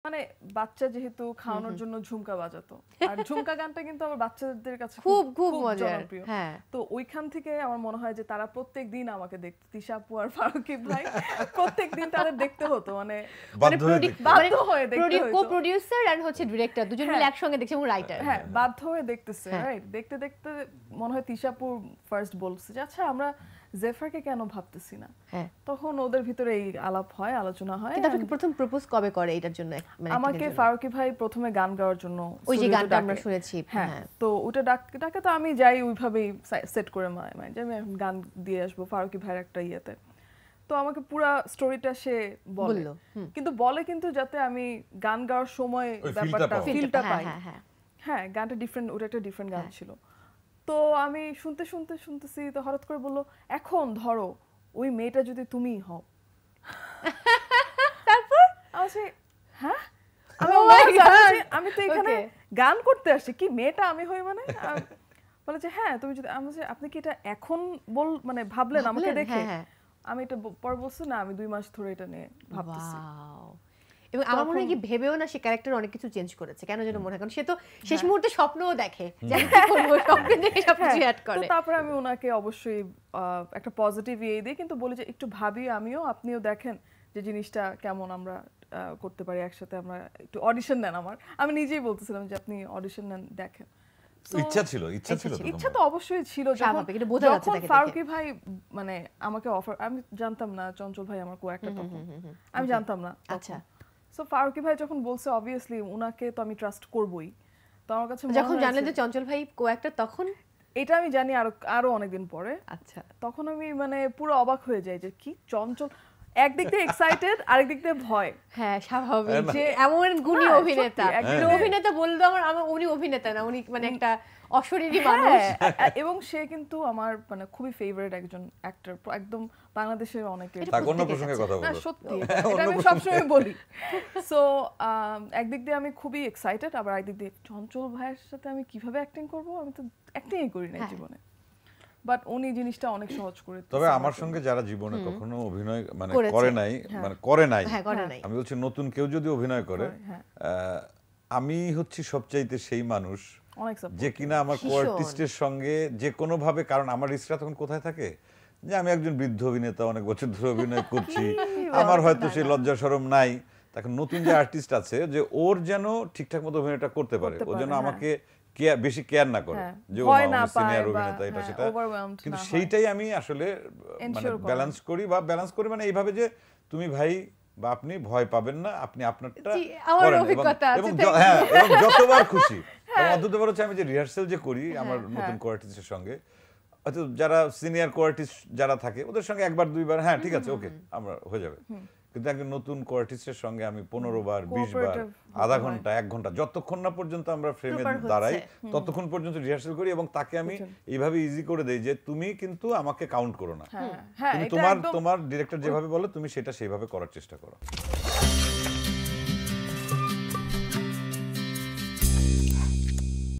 মানে বাচ্চা যেহেতু খাওয়ানোর জন্য ঝুমকা বাজাতো আর ঝুমকা গানটা কিন্তু আমার বাচ্চাদের কাছে খুব খুব মজার। জনপ্রিয়। হ্যাঁ, তো ওইখান থেকে আমার মনে হয় যে তারা প্রত্যেকদিন আমাকে দেখতো, তিশা আপু আর ফারুকী ভাই প্রত্যেকদিন তাদের দেখতে হতো, মানে বাধ্য হয়ে দেখতে। বাধ্য হয়ে দেখতে হতো। কো-প্রোডিউসার এন্ড হচ্ছে ডিরেক্টর দুজন মিলে একসঙ্গে দেখছে এবং রাইটার। হ্যাঁ, বাধ্য হয়ে দেখতেছে, হ্যাঁ। রাইট? দেখতে দেখতে মনে হয় তিশা আপু ফার্স্ট বলছে যে আচ্ছা আমরা জেফারকে কেন ভাবতেছি না। হ্যাঁ, তখন ওদের ভিতরে এই আলাপ হয়, আলোচনা হয়। কিন্তু আপনাকে প্রথম প্রপোজ কবে করে এটার জন্য? মানে আমাকে ফারুকী ভাই প্রথমে গান গাওয়ার জন্য ওই যে স্টুডিওতে গানটা আমরা ডাকে। শুনেছি। হ্যাঁ, তো ওটা ডাকে তো আমি যাই ওইভাবেই সেট করে মাই যে আমি এখন গান দিয়ে আসবো ফারুকী ভাইয়ের একটা ইয়েতে। তো আমাকে পুরা স্টোরিটা সে বলে, কিন্তু বলে কিন্তু যাতে আমি গান গাওয়ার সময় ওই ব্যাপারটা ফিলটা পাই। হ্যাঁ হ্যাঁ, হ্যাঁ, গানটা ডিফারেন্ট, ওটা একটা ডিফারেন্ট গান ছিল। তো আমি শুনতেছি তো হঠাৎ করে বললো এখন ধরো ওই মেয়েটা যদি তুমিই হও। তারপর আমি হ্যাঁ Oh my God! আমি তো এখানে Okay. গান করতে আসছি, কি মেয়েটা আমি হই মানে? বলে যে হ্যাঁ তুমি যদি, আমি বলছি আপনি কি এটা এখন মানে ভাবলেন আমাকে দেখে? হ্যাঁ। আমি এটা পরে বলছি না, আমি 2 মাস ধরে এটা নিয়ে ভাবতেছি। Wow! এবং আমার মনে হয় কি ভেবেও না সে ক্যারেক্টার অনেক কিছু চেঞ্জ করেছে, কেন যেন মনে হয়, কারণ সে তো শেষ মুহূর্তে স্বপ্নও দেখে যে আমি কি করবো, স্বপ্নে দেখে সবকিছু অ্যাড তো করে। তারপরে আমি ওনাকে অবশ্যই একটা পজিটিভ ইয়ে দিই, কিন্তু বলি যে একটু ভাবি আমিও, আপনিও দেখেন যে জিনিসটা কেমন আমরা করতে পারি একসাথে, আমরা একটু অডিশন নেন। আমি নিজেই বলতেছিলাম যে আপনি অডিশন নেন, দেখেন। ইচ্ছা ছিল তো ইচ্ছা তো অবশ্যই ছিল। স্বাভাবিক, এটা বোঝা যাচ্ছে তাকে দেখে। ফারুকী ভাই মানে আমাকে অফার, আমি জানতাম না চঞ্চল ভাই আমার কো-অ্যাক্টর তখন, আমি জানতাম না। আচ্ছা, সো ফারুকী ভাই যখন বলছে অবভিয়াসলি উনাকে তো আমি ট্রাস্ট করবই। তো আমার কাছে যখন জানলেন যে চঞ্চল ভাই কো-অ্যাক্টর তখন? এটা আমি জানি আরো অনেকদিন পরে। আচ্ছা, তখন আমি মানে পুরো অবাক হয়ে যাই যে কি চঞ্চল, একদিক দিয়ে এক্সাইটেড আরেক দিক দিয়ে ভয়। হ্যাঁ স্বাভাবিক, যে এমন গুণী না, অভিনেতা, সত্যি, একদম। অভিনেতা বললো আমার উনি অভিনেতা না, উনি মানে একটা অশরীরী মানুষ। হ্যাঁ, এবং সে কিন্তু আমার মানে খুবই ফেভারিট একজন অ্যাক্টর, একদম বাংলাদেশের অনেকের। তার অন্য প্রসঙ্গে কথা না বলো। সত্যি, এটা আমি সবসময় বলি। সো একদিক দিয়ে আমি খুবই এক্সাইটেড, আবার একদিক দিয়ে চঞ্চল ভাইয়ের সাথে আমি কিভাবে অ্যাক্টিং করব, আমি তো অ্যাক্টিংই করি না জীবনে। বাট উনি জিনিসটা অনেক সহজ করে দিয়েছে। তবে আমার সঙ্গে যারা জীবনে কখনো অভিনয় মানে করেছে। করে নাই, হ্যাঁ, করে নাই। আমি বলছি নতুন কেউ যদি অভিনয় করে, আমি হচ্ছি সবচাইতে সেই মানুষ অনেক support যে কিনা আমার কো-আর্টিস্টের সঙ্গে যে কোনো ভাবে, কারণ আমার রিস্কটা তখন কোথায় থাকে যে আমি একজন বৃদ্ধ অভিনেতা, অনেক বছর ধরে অভিনয় করছি, আমার হয়তো সেই লজ্জা শরম নাই। তখন নতুন যে আর্টিস্ট আছে যে ওর যেন ঠিকঠাক মতো অভিনয়টা করতে পারে, ও যেন আমাকে বেশি কেয়ার না করে যে ও সিনিয়র অভিনেতা এটা সেটা, কিন্তু সেইটাই আমি আসলে মানে ব্যালেন্স করি মানে এইভাবে যে তুমি ভাই বা আপনি ভয় পাবেন না, আপনি আপনারটা করেন এবং যতবার খুশি। অদ্ভুত ব্যাপার হচ্ছে আমি যে রিহার্সাল যে করি আমার নতুন কো-আর্টিস্টের সঙ্গে, হয়তো যারা সিনিয়র কো-আর্টিস্ট যারা থাকে ওদের সঙ্গে একবার দুইবার হ্যাঁ ঠিক আছে ওকে আমরা হয়ে যাবে, কিন্তু একজন নতুন কো-আর্টিস্টের সঙ্গে আমি 15 বার 20 বার আধা ঘন্টা 1 ঘন্টা যতক্ষণ না পর্যন্ত আমরা ফ্রেমে দাঁড়াই ততক্ষণ পর্যন্ত রিহার্সাল করি, এবং তাকে আমি এইভাবে ইজি করে দেই যে তুমি কিন্তু আমাকে কাউন্ট করো না, তুমি তোমার ডিরেক্টর যেভাবে বলে তুমি সেটা সেইভাবে করার চেষ্টা করো।